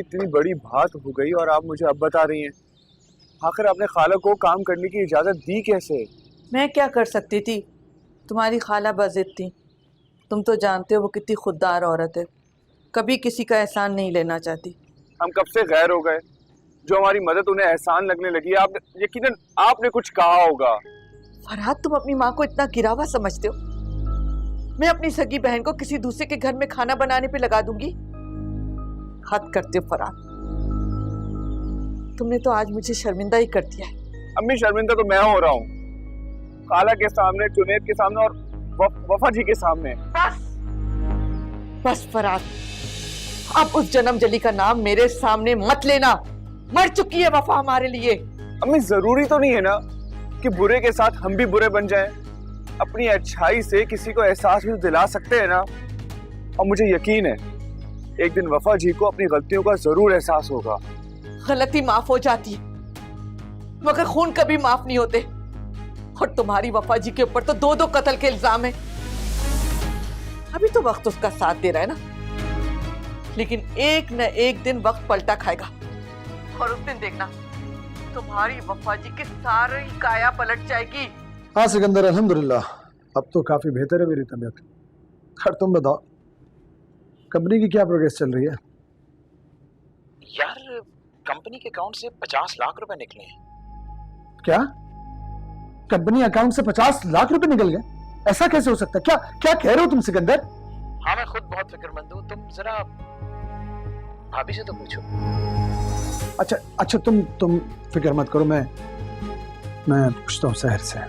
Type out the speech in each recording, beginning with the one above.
इतनी बड़ी बात हो गई और आप मुझे अब बता रही हैं। आखिर आपने खाला को काम करने की इजाजत दी कैसे? मैं क्या कर सकती थी, तुम्हारी खाला बज़िद थी। तुम तो जानते हो वो कितनी खुददार औरत है, कभी किसी का एहसान नहीं लेना चाहती। हम कब से गैर हो गए? जो हमारी मदद उन्हें एहसान लगने लगी। आप यकीनन आपने कुछ कहा होगा। फरहाद, तुम अपनी माँ को इतना गिरावा समझते हो? मैं अपनी सगी बहन को किसी दूसरे के घर में खाना बनाने पे लगा दूंगी? हद करते हो फरहाद, तुमने तो आज मुझे शर्मिंदा ही कर दिया है। अम्मी, शर्मिंदा तो मैं हो रहा हूँ, खाला के सामने, जुनैद के सामने और वफा जी के सामने। बस फरहाद, अब उस जन्म जली का नाम मेरे सामने मत लेना। मर चुकी है वफा हमारे लिए। अम्मी, जरूरी तो नहीं है ना कि बुरे के साथ हम भी बुरे बन जाएं। अपनी अच्छाई से किसी को एहसास भी दिला सकते हैं ना। और मुझे यकीन है एक दिन वफा जी को अपनी गलतियों का जरूर एहसास होगा। गलती माफ हो जाती है मगर खून कभी माफ नहीं होते। और तुम्हारी वफा जी के ऊपर तो दो दो कत्ल के इल्जाम है। अभी तो वक्त उसका साथ दे रहा है ना, लेकिन एक न एक दिन वक्त पलटा खाएगा और उस दिन देखना तुम्हारी वफा जी की सारी काया पलट जाएगी। हाँ सिकंदर, अल्हम्दुलिल्लाह अब तो काफी बेहतर है मेरी तबीयत। खैर तुम बताओ, कंपनी की क्या प्रोग्रेस चल रही है? यार, कंपनी के अकाउंट से 50 लाख रुपए निकले हैं। क्या कंपनी अकाउंट से 50 लाख रुपए निकल गए? ऐसा कैसे हो सकता है? क्या क्या कह रहे हो तुम सिकंदर? हाँ, मैं खुद बहुत फिक्रमंद हूँ। तुम जरा भाभी से तो पूछो। अच्छा तुम फिक्र मत करो, मैं पूछता हूँ शहर से।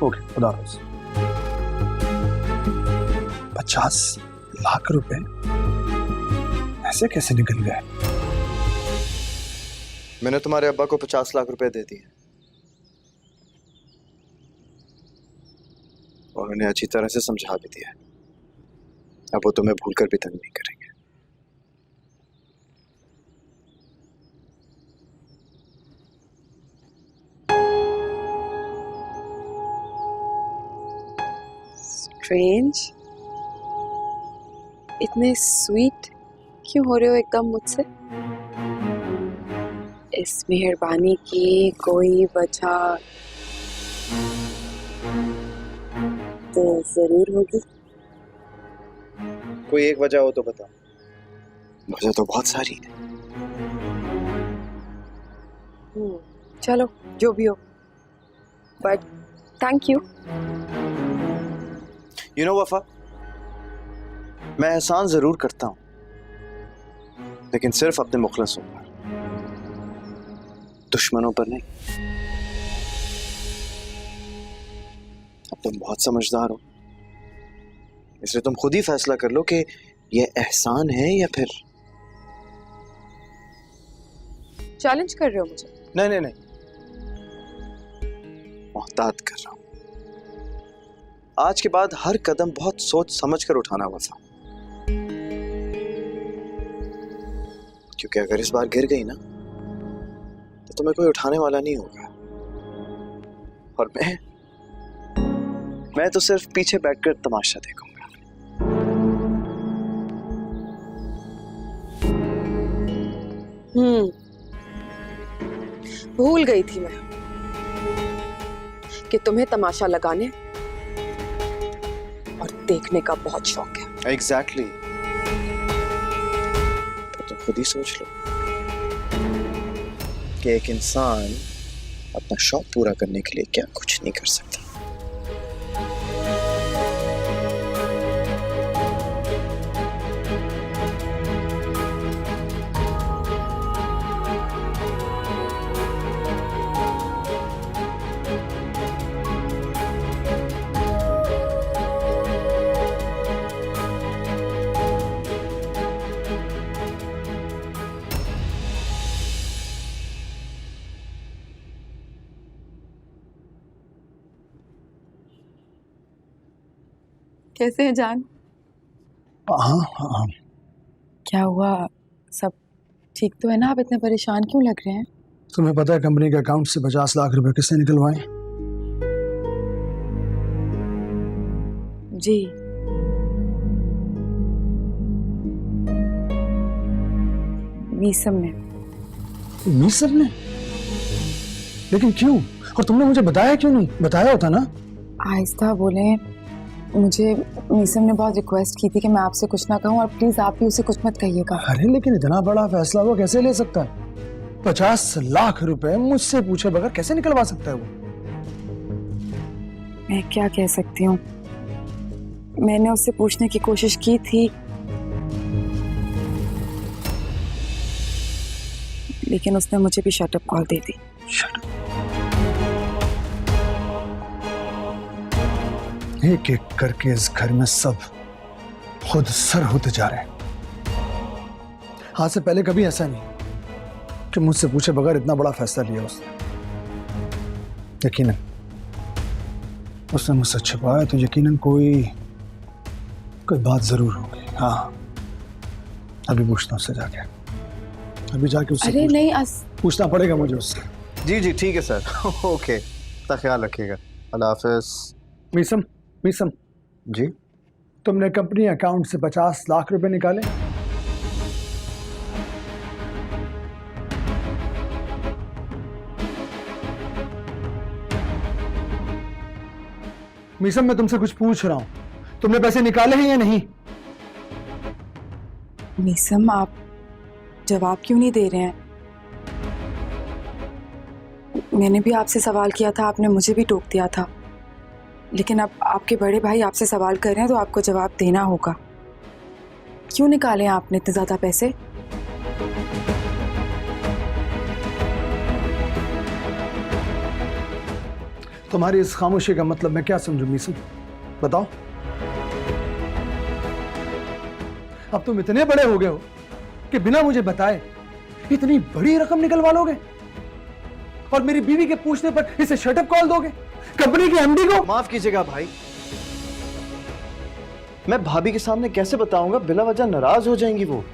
ओके, खुदा हाफिज़। 50 लाख रुपए ऐसे कैसे निकल गए? मैंने तुम्हारे अब्बा को 50 लाख रुपए दे दिए और उन्हें अच्छी तरह से समझा भी दिया। अब वो तुम्हें भूलकर भी तंग नहीं करेंगे। स्ट्रेंज, इतने स्वीट क्यों हो रहे हो एकदम मुझसे? इस मेहरबानी की कोई वजह तो जरूर होगी। कोई एक वजह हो तो बता। वजह तो बहुत सारी है। चलो जो भी हो, but thank you. You know वफा, मैं एहसान जरूर करता हूं, लेकिन सिर्फ अपने मुखलसों पर, दुश्मनों पर नहीं। अब तुम बहुत समझदार हो, इसलिए तुम खुद ही फैसला कर लो कि यह एहसान है या फिर। चैलेंज कर रहे हो मुझे? नहीं, मोहतात कर रहा हूं। आज के बाद हर कदम बहुत सोच समझ कर उठाना वफा, क्योंकि अगर इस बार गिर गई ना तो तुम्हें कोई उठाने वाला नहीं होगा। और मैं तो सिर्फ पीछे बैठकर तमाशा देखूंगा। भूल गई थी मैं कि तुम्हें तमाशा लगाने और देखने का बहुत शौक है। एग्जैक्टली। तो तुम खुद ही सोच लो कि एक इंसान अपना शौक पूरा करने के लिए क्या कुछ नहीं कर सकता। कैसे हैं जान? हाँ। क्या हुआ? सब ठीक तो है ना? आप इतने परेशान क्यों लग रहे हैं? तुम्हें पता है कंपनी के अकाउंट से 50 लाख रुपए किसने निकलवाए? जी। मीसम ने। मीसम ने? लेकिन क्यों? और तुमने मुझे बताया क्यों नहीं? बताया होता ना। आहिस्ता बोले, मुझे मीसम ने बहुत रिक्वेस्ट की थी कि मैं आपसे कुछ ना कहूँ और प्लीज आप भी उसे कुछ मत कहिएगा। अरे लेकिन इतना बड़ा फैसला वो कैसे ले सकता है? 50 लाख रुपए मुझसे पूछे बगैर कैसे निकलवा सकता है वो? मैं क्या कह सकती हूँ, मैंने उससे पूछने की कोशिश की थी, लेकिन उसने मुझे भी शटअप कॉल दे दी। एक एक करके इस घर में सब खुद सर होते जा रहे हैं। आज से पहले कभी ऐसा नहीं कि मुझसे पूछे बगैर इतना बड़ा फैसला लिया उसने। यकीनन उसने मुझसे छिपाया तो यकीनन कोई बात जरूर होगी। हाँ, अभी पूछता हूँ उससे जाके। अभी जाके उससे अरे नहीं, पूछना पड़ेगा मुझे उससे। जी जी ठीक है सर। ओके, अपना ख्याल रखिएगा। अल्लाह हाफिज। मीसम, मीसम जी, तुमने कंपनी अकाउंट से 50 लाख रुपए निकाले? मीसम मैं तुमसे कुछ पूछ रहा हूं, तुमने पैसे निकाले हैं या नहीं? मीसम आप जवाब क्यों नहीं दे रहे हैं? मैंने भी आपसे सवाल किया था, आपने मुझे भी टोक दिया था, लेकिन अब आपके बड़े भाई आपसे सवाल कर रहे हैं तो आपको जवाब देना होगा। क्यों निकाले हैं आपने इतने ज्यादा पैसे? तुम्हारी इस खामोशी का मतलब मैं क्या समझूं मीसम? बताओ। अब तुम इतने बड़े हो गए हो कि बिना मुझे बताए इतनी बड़ी रकम निकलवा लोगे और मेरी बीवी के पूछने पर इसे शटअप कॉल दोगे कंपनी के एमडी को? माफ कीजिएगा भाई, मैं भाभी के सामने कैसे बताऊंगा? बिला वजह नाराज हो जाएंगी वो।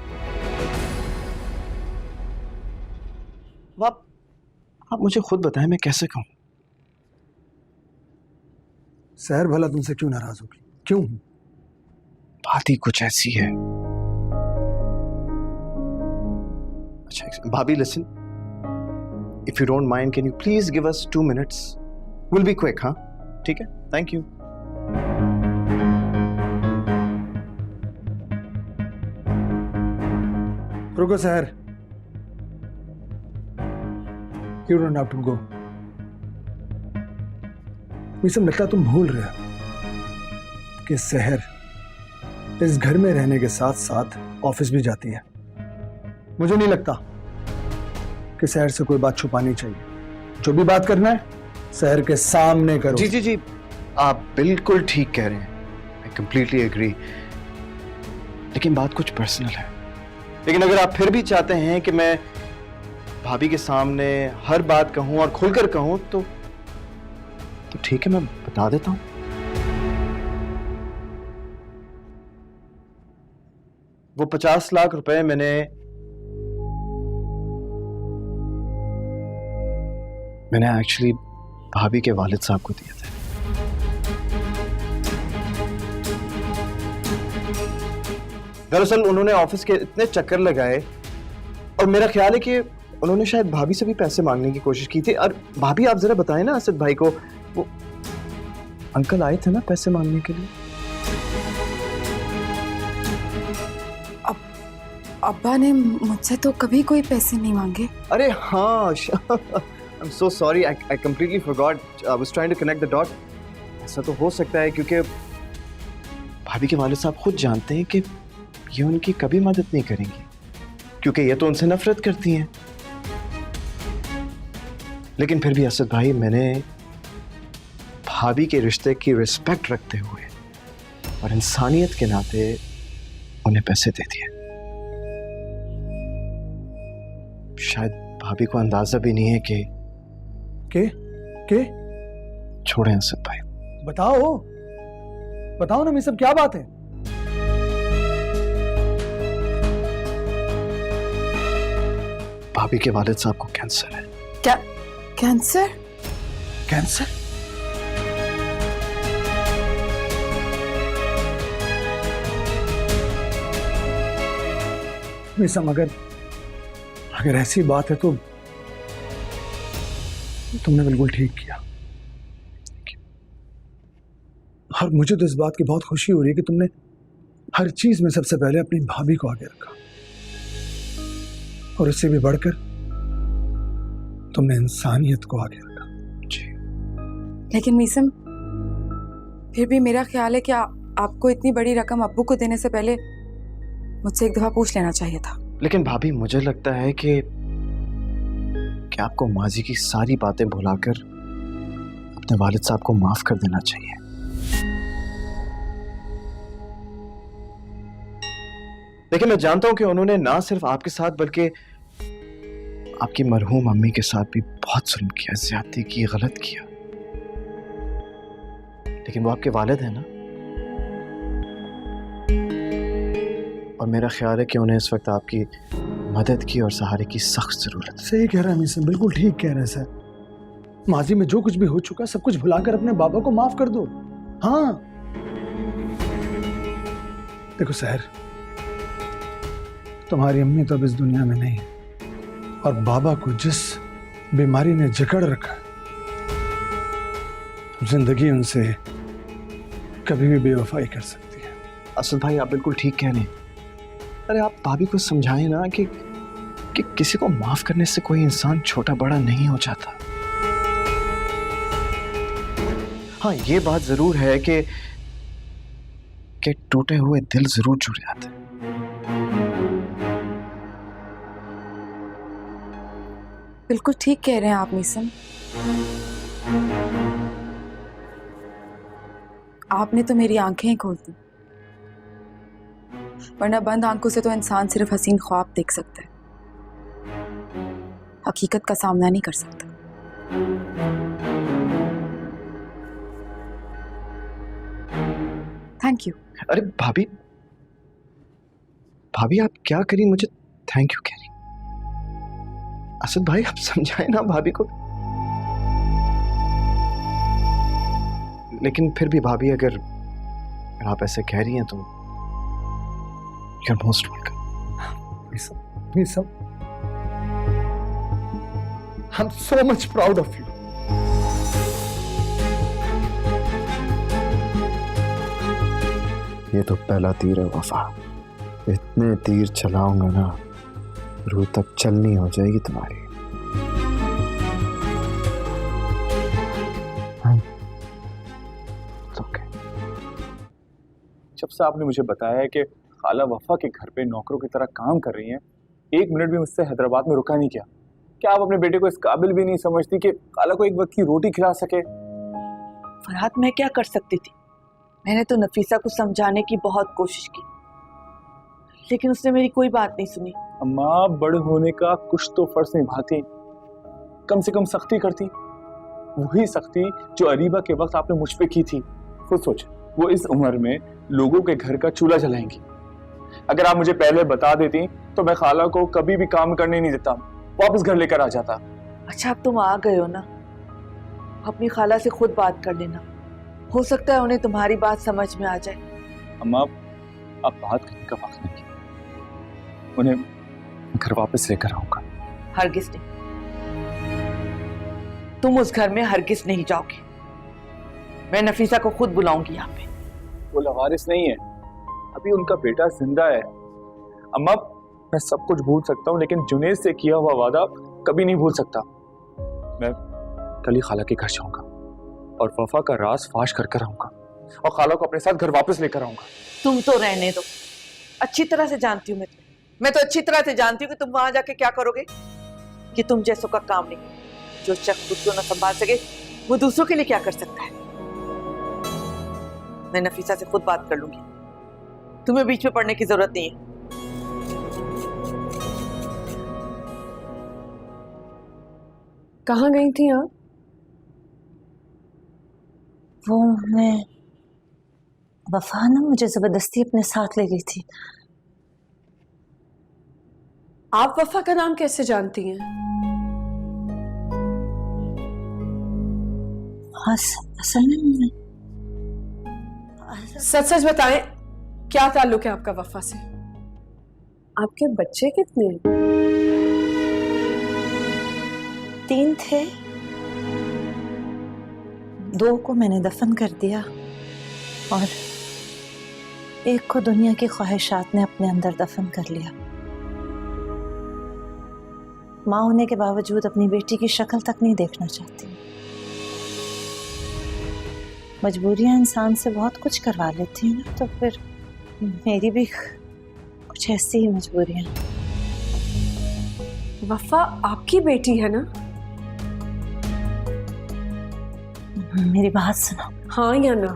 आप मुझे खुद बताएं, मैं कैसे कहूं? सहर भला तुमसे क्यों नाराज होगी? क्यों? बात ही कुछ ऐसी है। अच्छा भाभी, listen, if you don't mind can you please give us 2 minutes? Will be quick. हाँ ठीक है, थैंक यू। रुको Sahar, you don't have to go. मुझे लगता है तुम भूल रहे हो कि सहर इस घर में रहने के साथ साथ ऑफिस भी जाती है। मुझे नहीं लगता कि सहर से कोई बात छुपानी चाहिए। जो भी बात करना है सहर के सामने करो। जी जी जी, आप बिल्कुल ठीक कह रहे हैं, आई कंप्लीटली एग्री। लेकिन बात कुछ पर्सनल है। लेकिन अगर आप फिर भी चाहते हैं कि मैं भाभी के सामने हर बात कहूं और खुलकर कहूं तो ठीक है, मैं बता देता हूं। वो 50 लाख रुपए मैंने एक्चुअली भाभी के वालिद साहब को दिए थे। दरअसल उन्होंने ऑफिस के इतने चक्कर लगाए और मेरा ख्याल है कि उन्होंने शायद भाभी से भी पैसे मांगने की कोशिश की थी। और भाभी आप जरा बताएं ना असद भाई को, वो अंकल आए थे ना पैसे मांगने के लिए। अब्बा ने मुझसे तो कभी कोई पैसे नहीं मांगे। अरे हाँ, I'm so sorry, I completely forgot. I was trying to connect the dot. ऐसा तो हो सकता है क्योंकि भाभी के वालिद साहब खुद जानते हैं कि ये उनकी कभी मदद नहीं करेंगी, क्योंकि ये तो उनसे नफरत करती हैं। लेकिन फिर भी असद भाई, मैंने भाभी के रिश्ते की रिस्पेक्ट रखते हुए और इंसानियत के नाते उन्हें पैसे दे दिए। शायद भाभी को अंदाजा भी नहीं है कि छोड़ें असद भाई। बताओ ना, ये सब क्या बात है? भाभी के वालिद साहब को कैंसर है। क्या? कैंसर? कैंसर? मिसम, अगर अगर ऐसी बात है तो तुमने बिल्कुल ठीक किया। और मुझे तो इस बात की बहुत खुशी हो रही है कि तुमने हर चीज में सबसे पहले अपनी भाभी को आगे रखा, और उससे भी बढ़कर तुमने इंसानियत को आगे रखा। जी। लेकिन मीसम, फिर भी मेरा ख्याल है कि आपको इतनी बड़ी रकम अब्बू को देने से पहले मुझसे एक दफा पूछ लेना चाहिए था। लेकिन भाभी, मुझे लगता है कि आपको माजी की सारी बातें भुलाकर अपने वालिद साहब को माफ कर देना चाहिए। लेकिन मैं जानता हूं कि उन्होंने ना सिर्फ आपके साथ बल्कि आपकी मरहूम अम्मी के साथ भी बहुत जुल्म किया, ज्यादती की, गलत किया। लेकिन वो आपके वालिद हैं ना, और मेरा ख्याल है कि उन्हें इस वक्त आपकी मदद की और सहारे की सख्त जरूरत है। सही कह रहा है मीसम, बिल्कुल ठीक कह रहे हैं सर। माजी में जो कुछ भी हो चुका सब कुछ भुलाकर अपने बाबा को माफ कर दो। हाँ देखो सहर, तुम्हारी अम्मी तो अब इस दुनिया में नहीं है, और बाबा को जिस बीमारी ने जकड़ रखा है, जिंदगी उनसे कभी भी बेवफाई कर सकती है। असद भाई, आप बिल्कुल ठीक कह रहे हैं। अरे आप भाभी को समझाएं ना कि किसी को माफ करने से कोई इंसान छोटा बड़ा नहीं हो जाता। हाँ, ये बात जरूर है कि टूटे हुए दिल जरूर जुड़ जाते हैं। बिल्कुल ठीक कह रहे हैं आप मीसम। आपने तो मेरी आंखें ही खोल दी, वरना बंद आंखों से तो इंसान सिर्फ हसीन ख्वाब देख सकता है, हकीकत का सामना नहीं कर सकता। Thank you. अरे भाभी, आप क्या करी मुझे थैंक यू कह रही? असद भाई, आप समझाए ना भाभी को। लेकिन फिर भी भाभी, अगर आप ऐसे कह रही हैं तो you're most welcome. Meesam, I'm so much proud of you. ये तो पहला तीर है वफा। इतने तीर चलाऊंगा ना, रूह तक चलनी हो जाएगी तुम्हारी। Okay. जब से आपने मुझे बताया है कि खाला वफा के घर पे नौकरों की तरह काम कर रही हैं, एक मिनट भी मुझसे हैदराबाद में रुका नहीं किया। क्या आप अपने बेटे को इस काबिल भी नहीं समझती कि खाला को एक वक्त की रोटी खिला सके? फरहाद, मैं क्या कर सकती थी? मैंने तो नफीसा को समझाने की बहुत कोशिश की, लेकिन उसने मेरी कोई बात नहीं सुनी। अम्मा, बड़े होने का कुछ तो फर्ज निभाती, कम से कम सख्ती करती। वही सख्ती जो अरीबा के वक्त आपने मुझ पे की थी। खुद सोचे, वो इस उम्र में लोगों के घर का चूल्हा जलाएंगी। अगर आप मुझे पहले बता देती तो मैं खाला को कभी भी काम करने नहीं देता, वापस घर लेकर आ जाता। अच्छा, अब तुम आ गए हो ना, अपनी खाला से खुद बात कर लेना, हो सकता है उन्हें तुम्हारी बात समझ में आ जाए। अम्मा, आप बात करने का वक्त नहीं, उन्हें घर वापस लेकर आऊंगा। हरगिज नहीं, तुम उस घर में हरगिज नहीं जाओगे। मैं नफीसा को खुद बुलाऊंगी यहाँ पे। वो लवारिस नहीं है, अभी उनका बेटा जिंदा है। अम्मा, मैं सब कुछ भूल सकता हूँ, लेकिन जुनेद से किया हुआ वादा कभी नहीं भूल सकता। मैं कल ही खाला के घर जाऊंगा और वफा का राज फाश कर कर आऊंगा और खाला को अपने साथ घर वापस लेकर आऊंगा। तुम तो रहने दो, अच्छी तरह से जानती हूँ मैं तो अच्छी तरह से जानती हूँ कि तुम वहां जाके क्या करोगे। कि तुम जैसों का काम नहीं, जो शख्स खुद को न संभाल सके वो दूसरों के लिए क्या कर सकता है। मैं नफीसा से खुद बात कर लूंगी, तुम्हें बीच में पड़ने की जरूरत नहीं है। कहाँ गई थी आप? वो मैं वफा ना मुझे जबरदस्ती अपने साथ ले गई थी। आप वफा का नाम कैसे जानती हैं? असल में सच सच बताएं, क्या ताल्लुक है आपका वफा से? आपके बच्चे कितने हैं? 3 थे, 2 को मैंने दफन कर दिया और एक को दुनिया की ख्वाहिशात ने अपने अंदर दफन कर लिया। माँ होने के बावजूद अपनी बेटी की शक्ल तक नहीं देखना चाहती। मजबूरियां इंसान से बहुत कुछ करवा लेती हैं ना, तो फिर मेरी भी कुछ ऐसी ही मजबूरियां। वफा आपकी बेटी है ना? मेरी बात सुनो। हाँ या ना?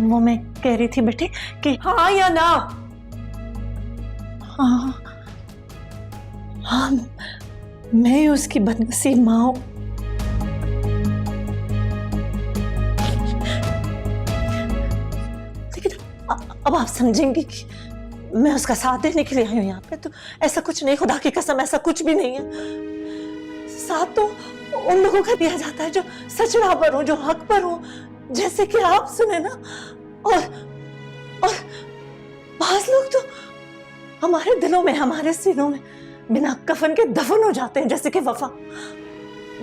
वो मैं कह रही थी बेटी कि हाँ या ना? हाँ, हाँ, मैं उसकी बदनसीब माँ हूं। लेकिन अब आप समझेंगे कि मैं उसका साथ देने के लिए आई हूं यहाँ पे, तो ऐसा कुछ नहीं, खुदा की कसम ऐसा कुछ भी नहीं है। साथ तो उन लोगों का दिया जाता है जो सच राह पर हो, जो हक पर हो, जैसे कि आप सुने ना। और बाज लोग तो हमारे दिलों में, हमारे सीनों में बिना कफन के दफन हो जाते हैं, जैसे कि वफा।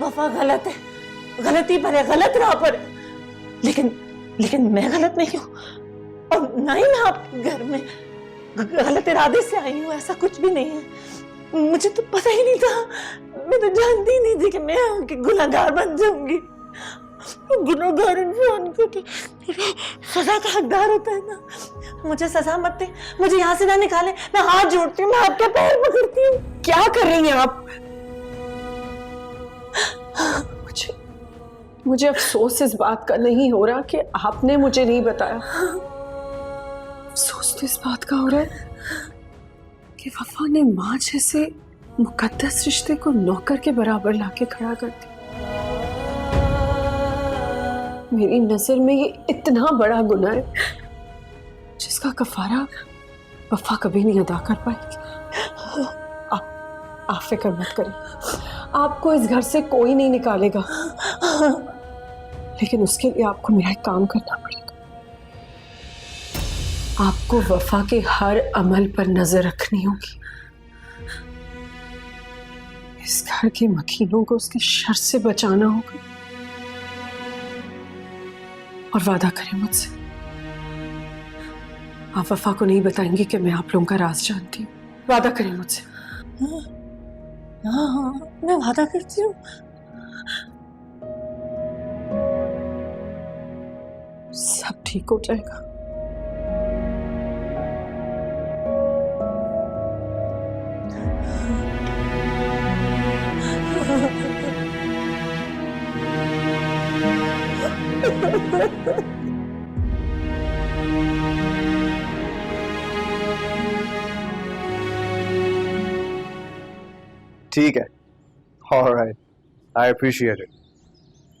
वफा गलत है, गलती पर है, गलत राह पर है, लेकिन मैं गलत नहीं हूँ, और ना ही मैं आपके घर में गलत इरादे से आई हूँ, ऐसा कुछ भी नहीं है। मुझे तो पता ही नहीं था, मैं तो जानती ही नहीं थी कि मैं आपकी गुनहगार बन जाऊंगी। गुनहगार इंसान को तो सजा का हकदार होता है ना। मुझे सजा मत दे, मुझे यहाँ से ना निकाले, मैं हाथ जोड़ती हूँ, मैं आपके पैर पकड़ती हूँ। क्या कर रही हैं आप? मुझे अफसोस इस बात का नहीं हो रहा कि आपने मुझे नहीं बताया। अफसोस तो इस बात का हो रहा है कि वफा ने माँ जैसे मुकद्दस रिश्ते को नौकर के बराबर लाके खड़ा कर दिया। मेरी नजर में ये इतना बड़ा गुनाह है जिसका कफारा वफा कभी नहीं अदा कर पाएगी। आप फिक्र मत करें, आपको इस घर से कोई नहीं निकालेगा, लेकिन उसके लिए आपको मेरा एक काम करना पड़ेगा। आपको वफा के हर अमल पर नजर रखनी होगी। इस घर के मकीनों को उसके शर से बचाना होगा। और वादा करें मुझसे, आप वफा को नहीं बताएंगी कि मैं आप लोगों का राज जानती हूँ। वादा करें मुझसे। हाँ, मैं वादा करती हूँ। सब ठीक हो जाएगा। ठीक है, alright, I appreciate it,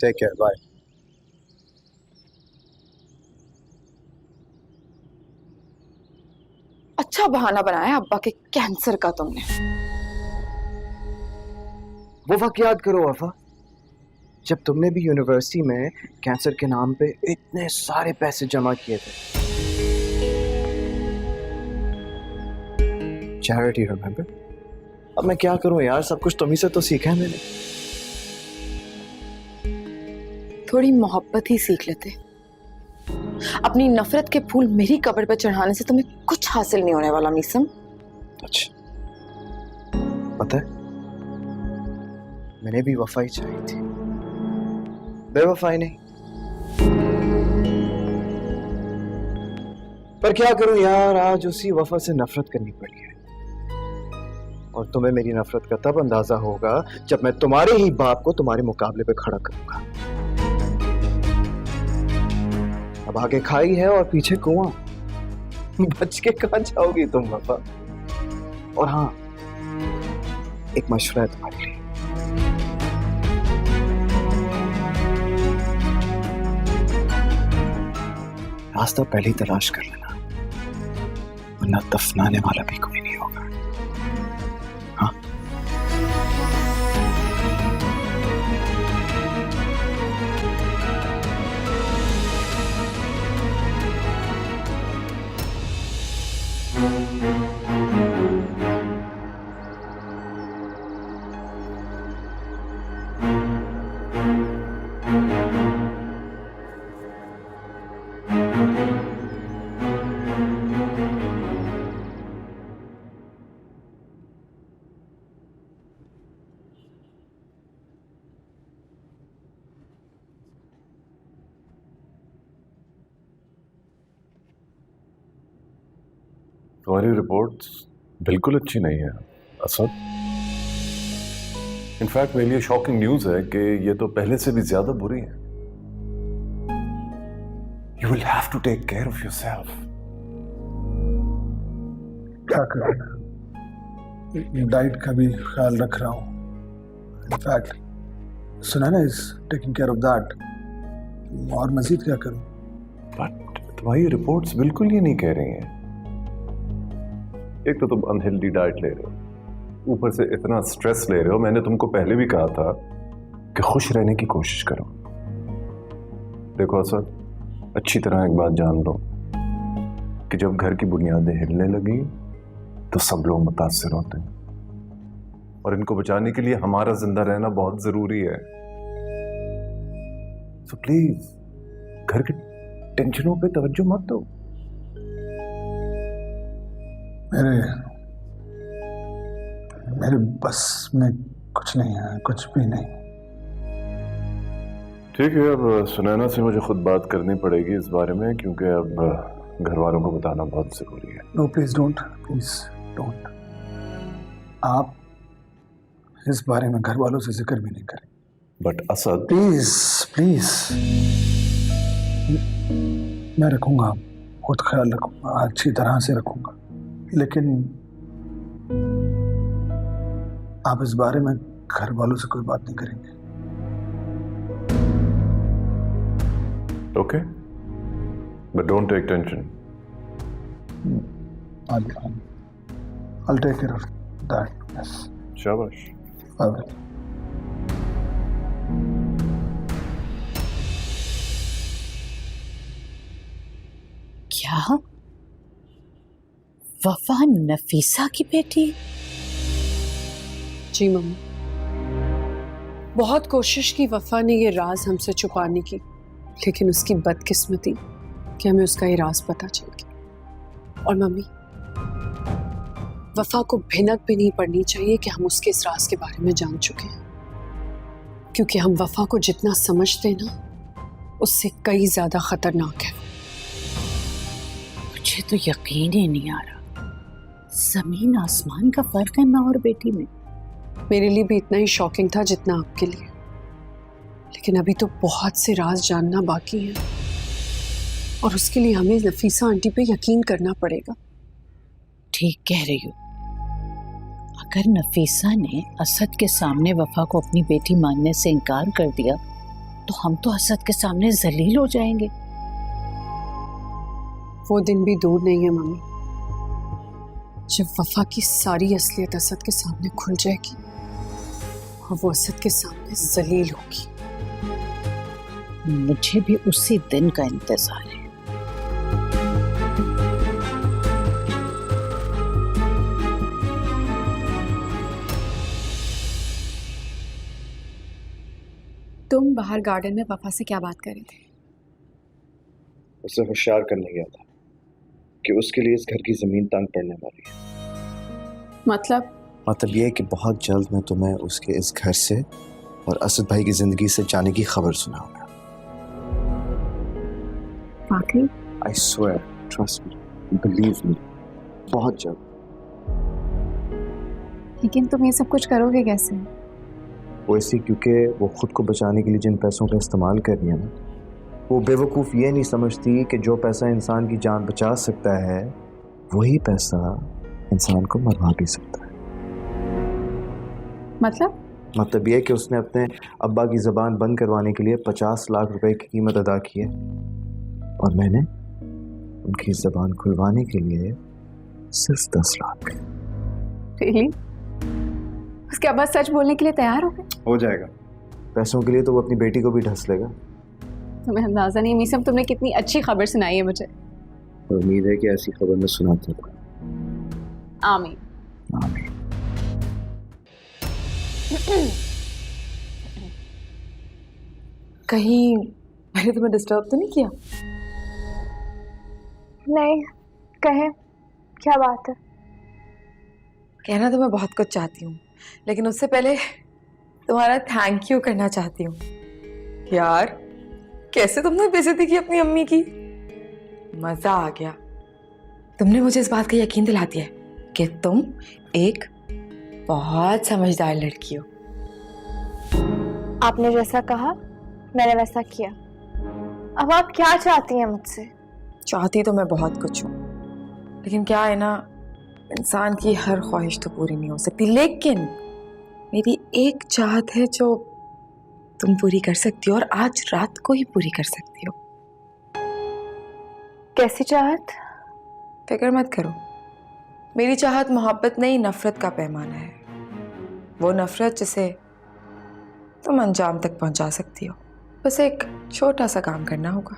take care, bye. अच्छा बहाना बनाया अब्बा के कैंसर का तुमने। वो वक्त याद करो वफा, जब तुमने भी यूनिवर्सिटी में कैंसर के नाम पे इतने सारे पैसे जमा किए थे। Charity, remember? अब मैं क्या करूं यार, सब कुछ तुम्ही से तो सीखा है मैंने। थोड़ी मोहब्बत ही सीख लेते। अपनी नफरत के फूल मेरी कब्र पर चढ़ाने से तुम्हें कुछ हासिल नहीं होने वाला मीसम। अच्छा, पता है मैंने भी वफाई चाहिए थी, बेवफाई नहीं। पर क्या करूं यार, आज उसी वफा से नफरत करनी पड़ी है। और तुम्हें मेरी नफरत का तब अंदाजा होगा जब मैं तुम्हारे ही बाप को तुम्हारे मुकाबले पे खड़ा करूंगा। अब आगे खाई है और पीछे कुआं, बच के कहां जाओगी तुम वफा। और हाँ, एक मशवरा है तुम्हारे लिए। रास्ता पहले ही तलाश कर लेना, वरना दफनाने वाला भी कोई नहीं होगा। हाँ? तुम्हारी रिपोर्ट्स बिल्कुल अच्छी नहीं है असद। इनफैक्ट मेरे लिए शॉकिंग न्यूज है कि ये तो पहले से भी ज्यादा बुरी है। You will have to take care of yourself. क्या करूं, डाइट का भी ख्याल रख रहा हूं। In fact Sunaina is taking care of that. और मजीद क्या करूं? बट तुम्हारी रिपोर्ट्स बिल्कुल ये नहीं कह रही हैं। एक तो तुम अनहेल्दी डाइट ले रहे हो, ऊपर से इतना स्ट्रेस ले रहे हो। मैंने तुमको पहले भी कहा था कि खुश रहने की कोशिश करो। देखो असद, अच्छी तरह एक बात जान लो कि जब घर की बुनियादें हिलने लगी तो सब लोग मुतासिर होते हैं, और इनको बचाने के लिए हमारा जिंदा रहना बहुत जरूरी है। सो प्लीज घर के टेंशनों पे तवज्जो मत दो। मेरे बस में कुछ नहीं है, कुछ भी नहीं। ठीक है, अब सुनैना से मुझे खुद बात करनी पड़ेगी इस बारे में, क्योंकि अब घर वालों को बताना बहुत जरूरी है। No please don't, please don't. आप इस बारे में घर वालों से जिक्र भी नहीं करें। बट असद, प्लीज प्लीज, मैं रखूंगा, खुद ख्याल रखूंगा, अच्छी तरह से रखूंगा, लेकिन आप इस बारे में घर वालों से कोई बात नहीं करेंगे। Okay, but don't take tension. I'll take care of that. Yes. शाबाश। I will. क्या वफा नफीसा की बेटी? जी मम्मी, बहुत कोशिश की वफा ने ये राज हमसे छुपाने की, लेकिन उसकी बदकिस्मती कि हमें उसका ये राज पता चल गया। और मम्मी, वफा को भिनक भी नहीं पड़नी चाहिए कि हम उसके इस राज के बारे में जान चुके हैं, क्योंकि हम वफा को जितना समझते हैं ना, उससे कई ज्यादा खतरनाक है। मुझे तो यकीन ही नहीं आ रहा, जमीन आसमान का फर्क है माँ और बेटी में। मेरे लिए भी इतना ही शॉकिंग था जितना आपके लिए, लेकिन अभी तो बहुत से राज जानना बाकी है, और उसके लिए हमें नफीसा आंटी पे यकीन करना पड़ेगा। ठीक कह रही हो। अगर नफीसा ने असद के सामने वफा को अपनी बेटी मानने से इनकार कर दिया तो हम तो असद के सामने जलील हो जाएंगे। वो दिन भी दूर नहीं है मम्मी, जब वफा की सारी असलियत असद के सामने खुल जाएगी और वो असद के सामने जलील होगी। मुझे भी उसी दिन का इंतजार है। तुम बाहर गार्डन में वफा से क्या बात कर रहे थे? उसे होशियार करने गया था कि उसके लिए इस घर की जमीन तंग पड़ने वाली है। मतलब ये है कि बहुत जल्द मैं तुम्हें उसके इस घर से और असद भाई की जिंदगी से जाने की खबर सुनाऊंगा। वाकई? I swear, trust me, believe me, बहुत जल्द। लेकिन तुम ये सब कुछ करोगे कैसे? वो इसी क्योंकि वो खुद को बचाने के लिए जिन पैसों का इस्तेमाल कर रही है ना, वो बेवकूफ़ ये नहीं समझती कि जो पैसा इंसान की जान बचा सकता है वही पैसा इंसान को मरवा भी सकता है। मतलब ये है कि उसने अपने अब्बा की ज़बान बंद करवाने के लिए 50 लाख रुपए की कीमत अदा की है, और मैंने उनकी ज़बान खुलवाने के लिए सिर्फ 10 लाख। Really? उसके अब्बा सच बोलने के लिए तैयार हो गए? हो जाएगा। पैसों के लिए तो वो अपनी बेटी को भी ढस लेगा। तुम्हें अंदाजा नहीं मीसम, तुमने कितनी अच्छी खबर सुनाई है मुझे। और उम्मीद है कि ऐसी खबर मैं सुनाता हूँ। आमीन। आमीन। कहीं मैंने तुम्हें डिस्टर्ब तो नहीं किया? नहीं, कहे क्या बात है? कहना तो मैं बहुत कुछ चाहती हूँ, लेकिन उससे पहले तुम्हारा थैंक यू करना चाहती हूँ। यार कैसे तुमने बेइज्जती की अपनी अम्मी की, मजा आ गया। तुमने मुझे इस बात का यकीन दिला दिया है कि तुम एक बहुत समझदार लड़की हो। आपने जैसा कहा मैंने वैसा किया। अब आप क्या चाहती हैं मुझसे? चाहती तो मैं बहुत कुछ हूँ, लेकिन क्या है ना, इंसान की हर ख्वाहिश तो पूरी नहीं हो सकती। लेकिन मेरी एक चाहत है जो तुम पूरी कर सकती हो, और आज रात को ही पूरी कर सकती हो। कैसी चाहत? फिक्र मत करो, मेरी चाहत मोहब्बत नहीं नफरत का पैमाना है। वो नफरत जिसे तुम अंजाम तक पहुंचा सकती हो। बस एक छोटा सा काम करना होगा।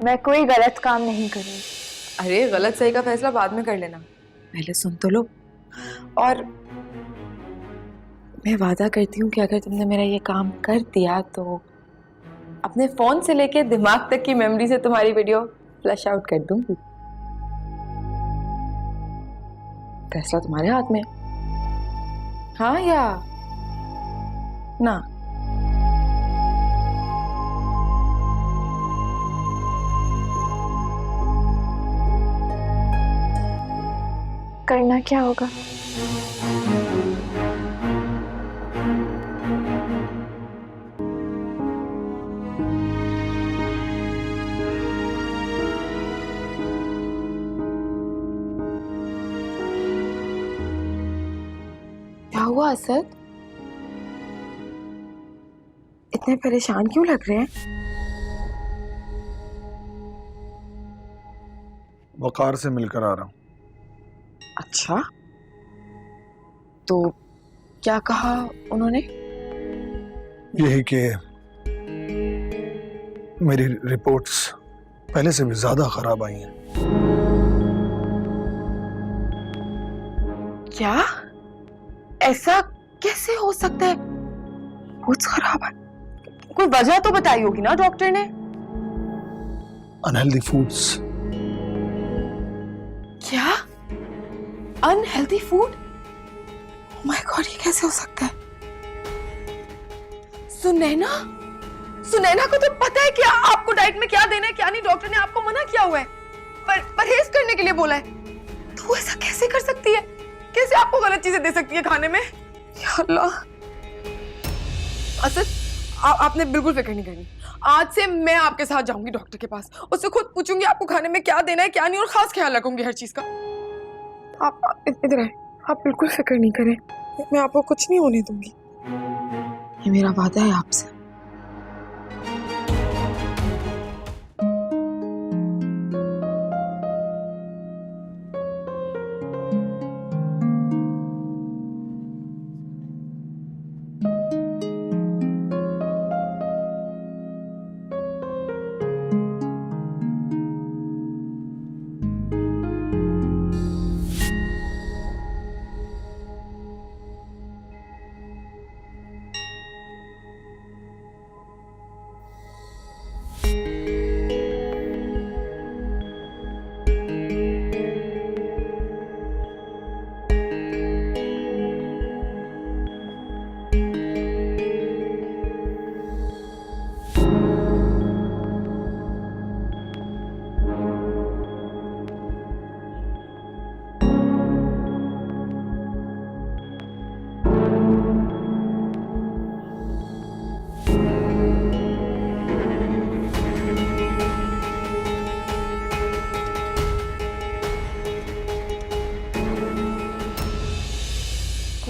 मैं कोई गलत काम नहीं करूँगी। अरे गलत सही का फैसला बाद में कर लेना, पहले सुन तो लो। और मैं वादा करती हूँ कि अगर तुमने मेरा ये काम कर दिया तो अपने फोन से लेके दिमाग तक की मेमोरी से तुम्हारी वीडियो फ्लश आउट कर दूंगी। फैसला तुम्हारे हाथ में, हाँ या ना। करना क्या होगा? क्या हुआ असद, इतने परेशान क्यों लग रहे हैं? वकार से मिलकर आ रहा हूँ। अच्छा, तो क्या कहा उन्होंने? यही कि मेरी रिपोर्ट्स पहले से भी ज्यादा खराब आई हैं। क्या? ऐसा कैसे हो सकता है? बहुत खराब है, कोई वजह तो बताई होगी ना डॉक्टर ने। Unhealthy foods. क्या? Unhealthy food? Oh my God, ये कैसे हो सकता है? सुनैना, सुनैना को तो पता है कि आपको डाइट में क्या देना है क्या नहीं। डॉक्टर ने आपको मना किया हुआ है, परहेज करने के लिए बोला है। तो वो ऐसा कैसे कर सकती है? कैसे आपको गलत चीजें दे सकती है खाने में? या अल्लाह। असद, आपने बिल्कुल फिक्र नहीं करनी। आज से मैं आपके साथ जाऊंगी डॉक्टर के पास, उससे खुद पूछूंगी आपको खाने में क्या देना है क्या नहीं, और खास ख्याल रखूंगी हर चीज का। आप इधर आए, आप बिल्कुल फिक्र नहीं करें, मैं आपको कुछ नहीं होने दूंगी। ये मेरा वादा है आपसे।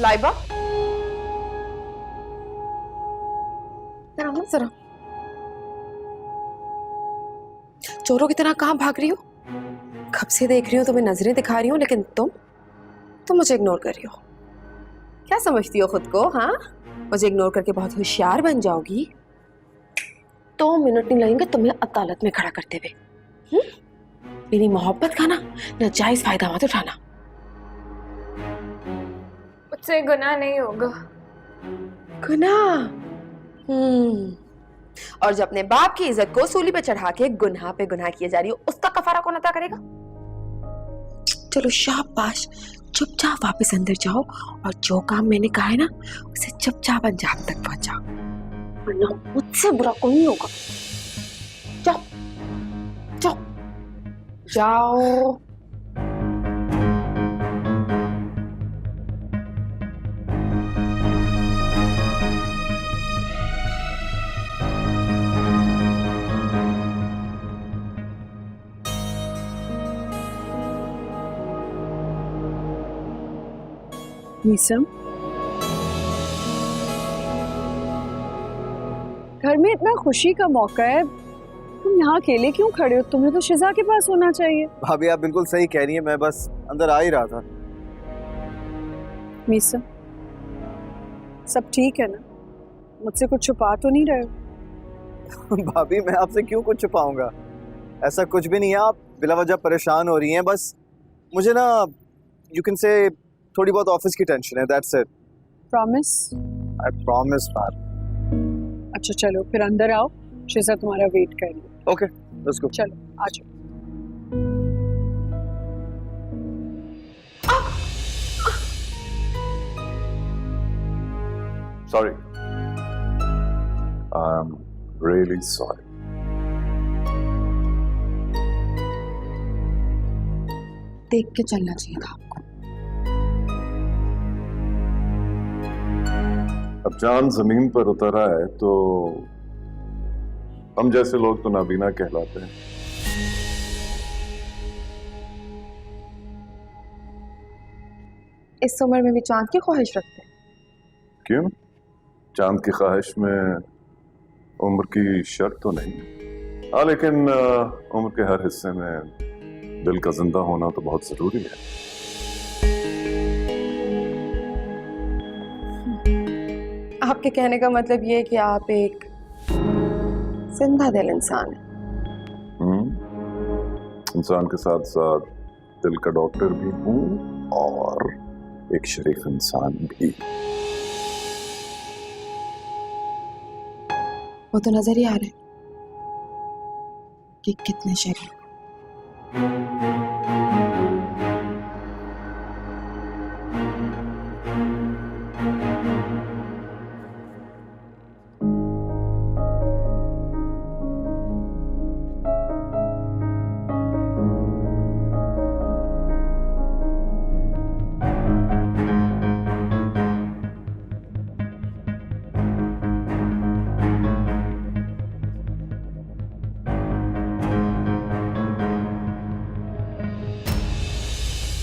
लाइबा, जरा चोरों की तरह कहाँ भाग रही हो? कब से देख रही हूँ, तुम्हें नजरें दिखा रही हूँ, लेकिन तुम मुझे इग्नोर कर रही हो। क्या समझती हो खुद को? हाँ, मुझे इग्नोर करके बहुत होशियार बन जाओगी। 2 मिनट नहीं लगेंगे तुम्हें अदालत में खड़ा करते हुए। मेरी मोहब्बत का ना नाजायज फायदा मत उठाना। मुझसे गुनाह नहीं होगा। गुनाह? और जो अपने बाप की इज्जत को सूली पे चढ़ा के गुनाह पे गुनाह किए जा रही हो, उसका कफारा कौन अदा करेगा? चलो शाबाश, चुपचाप वापस अंदर जाओ और जो काम मैंने कहा है ना उसे चुपचाप अंजाम तक पहुंचाओ, वरना मुझसे बुरा कोई नहीं होगा। जाओ जाओ जाओ। मीसम, घर में इतना खुशी का मौका है, तुम यहाँ अकेले क्यों खड़े हो? तुम्हें तो शिजा के पास होना चाहिए। भाभी आप बिल्कुल सही कह रही हैं, मैं बस अंदर आ ही रहा था। मीसम, सब ठीक है ना? मुझसे कुछ छुपा तो नहीं रहे हो? भाभी मैं आपसे क्यों कुछ छुपाऊंगा, ऐसा कुछ भी नहीं है। आप बिला वजह परेशान हो रही हैं, बस मुझे ना यू कैन से थोड़ी बहुत ऑफिस की टेंशन है, that's it. Promise? I promise ma'am. अच्छा चलो फिर अंदर आओ, शिजा तुम्हारा वेट कर रही है। Okay let's go. चलो आ जाओ। Sorry. I'm really sorry. देख के चलना चाहिए था आपको। अब जान जमीन पर उतरा है तो हम जैसे लोग तो नाबीना कहलाते हैं। इस उम्र में भी चांद की ख्वाहिश रखते हैं? क्यों? चांद की ख्वाहिश में उम्र की शर्त तो नहीं, हाँ लेकिन उम्र के हर हिस्से में दिल का जिंदा होना तो बहुत जरूरी है। आपके कहने का मतलब ये है कि आप एक जिंदा दिल इंसान हैं। इंसान के साथ साथ दिल का डॉक्टर भी हूँ और एक शरीफ इंसान भी। वो तो नजर ही आ रहा है कि कितने शरीफ।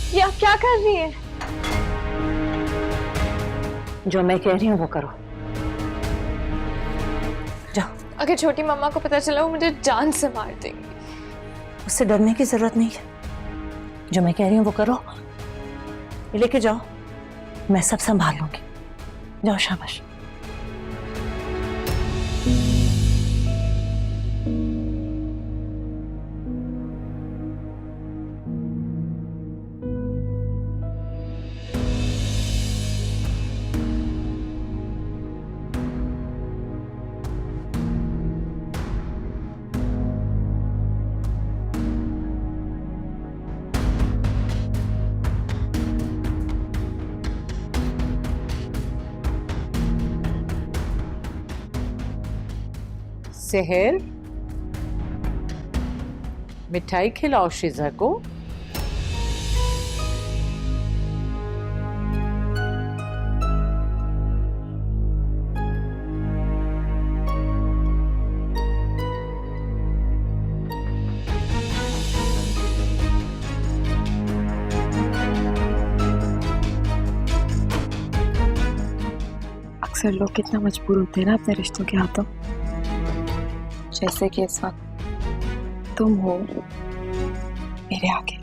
ये आप क्या कर रही है? जो मैं कह रही हूँ वो करो। जाओ। अगर छोटी मम्मा को पता चला वो मुझे जान से मार देंगी। उससे डरने की जरूरत नहीं है, जो मैं कह रही हूँ वो करो। ये लेके जाओ, मैं सब संभाल लूंगी। जाओ शाबाश। सेहर, मिठाई खिलाओ शिजा को। अक्सर लोग कितना मजबूर होते हैं ना अपने रिश्तों के हाथों, जैसे कि इस वक्त तुम हो मेरे आगे।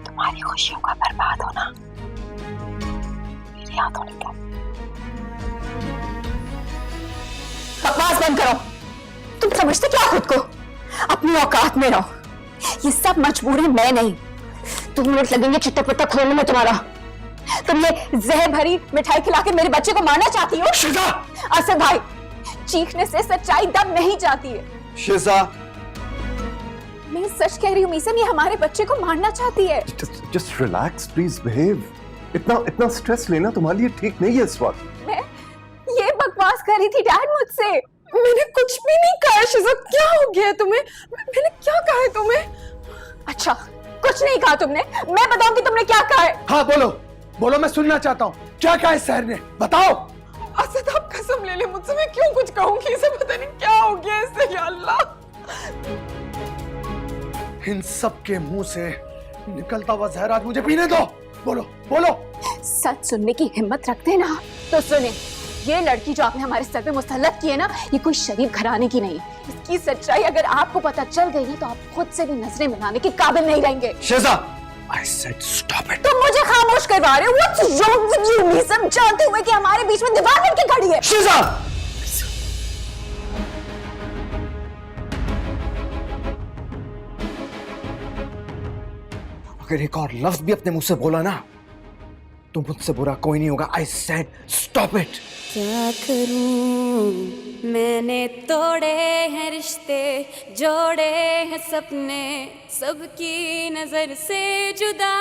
तुम्हारी खुशियों का बर्बाद होना मेरे हाथों नहीं था। बकवास बंद करो। तुम समझते क्या खुद को? अपनी औकात में रहो। ये सब मजबूरी मैं नहीं। 2 मिनट लगेंगे चिट्टा पट्टा खोलने में तुम्हारा। तुम ये जहर भरी मिठाई खिला के मेरे बच्चे को मारना चाहती हो? शिजा! असद भाई, चीखने से सच्चाई दब नहीं जाती है। शिजा! मैं सच कह रही हूँ मीसम, ये हमारे बच्चे को मारना चाहती है। Just relax, please behave. इतना स्ट्रेस लेना तुम्हारे लिए ठीक नहीं है इस वक्त। मैं ये बकवास कर रही थी डैड मुझसे। मैंने कुछ भी नहीं कहा शिजा, क्या हो गया तुम्हें? मैंने क्या कहा है तुम्हें? अच्छा, कुछ नहीं कहा तुमने? मैं बताऊंगी तुमने क्या कहा है। हाँ बोलो बोलो, मैं सुनना चाहता हूँ। क्या कहा इस शहर ने, बताओ। असद आप कसम ले ले मुझसे, मैं क्यों कुछ कहूंगी? इसे पता नहीं क्या हो गया इससे। या अल्लाह, इन सब के मुंह से निकलता हुआ जहर आज मुझे पीने दो। बोलो बोलो। सच सुनने की हिम्मत रखते ना तो सुने। ये लड़की जो आपने हमारे सर पे मुसल्लत की है ना, ये कोई शरीफ घराने की नहीं। इसकी सच्चाई अगर आपको पता चल गई ना तो आप खुद से भी नजरें मिलाने के काबिल नहीं रहेंगे। शेजा, I said stop it. तुम मुझे खामोश करवा रहे हो। What's wrong with you? Meesam जानते हुए कि हमारे बीच में दीवार बन के खड़ी है। शेजा, अगर एक और लफ्ज भी अपने मुंह से बोला ना तो मुझसे बुरा कोई नहीं होगा। I said stop it. क्या करूं मैंने तोड़े हैं रिश्ते, जोड़े हैं सपने, सबकी नजर से जुदा।